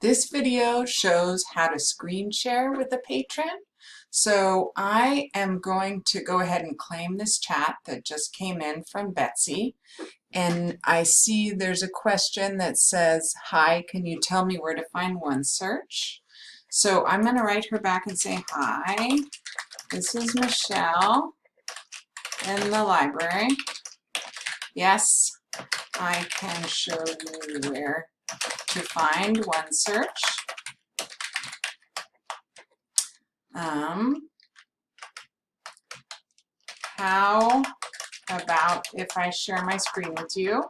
This video shows how to screen share with a patron. So I am going to go ahead and claim this chat that just came in from Betsy. And I see there's a question that says, "Hi, can you tell me where to find OneSearch?" So I'm going to write her back and say, "Hi, this is Michelle in the library. Yes, I can show you where to find OneSearch. How about if I share my screen with you?"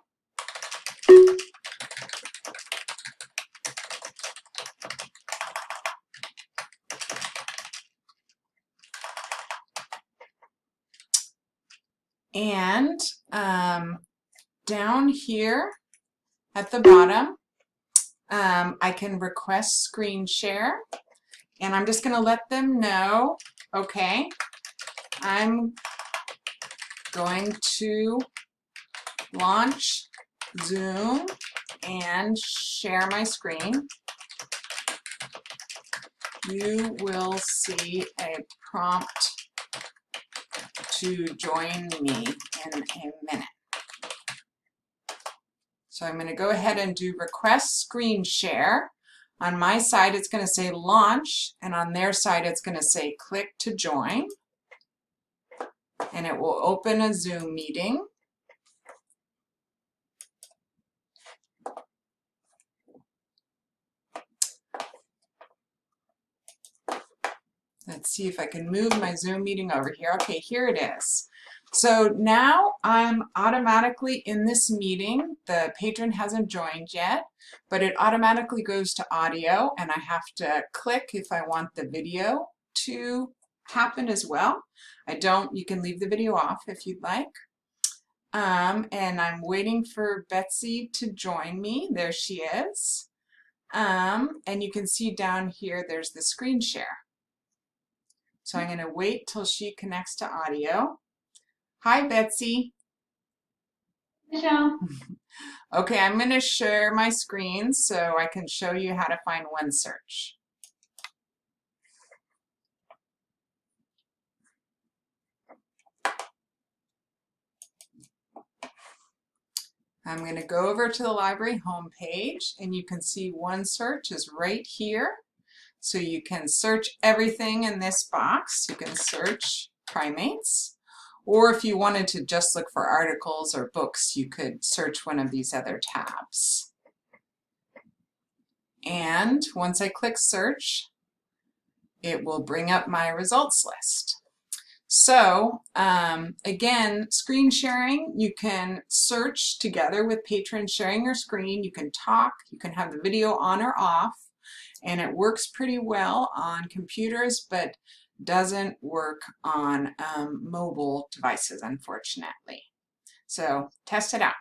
And down here at the bottom, I can request screen share, and I'm just going to let them know, okay, I'm going to launch Zoom and share my screen. You will see a prompt to join me in a minute. So I'm going to go ahead and do request screen share. On my side it's going to say launch, and on their side it's going to say click to join, and it will open a Zoom meeting. Let's see if I can move my Zoom meeting over here. Okay, here it is. So now I'm automatically in this meeting. The patron hasn't joined yet, but it automatically goes to audio, and I have to click if I want the video to happen as well. I don't, you can leave the video off if you'd like. And I'm waiting for Betsy to join me. There she is. And you can see down here there's the screen share. So I'm going to wait till she connects to audio. Hi, Betsy. Michelle. Okay, I'm going to share my screen so I can show you how to find OneSearch. I'm going to go over to the library homepage, and you can see OneSearch is right here. So you can search everything in this box. You can search primates, or if you wanted to just look for articles or books, you could search one of these other tabs. And once I click search, it will bring up my results list. So again, screen sharing, you can search together with patrons sharing your screen. You can talk, you can have the video on or off, and it works pretty well on computers, but doesn't work on mobile devices, unfortunately. So test it out.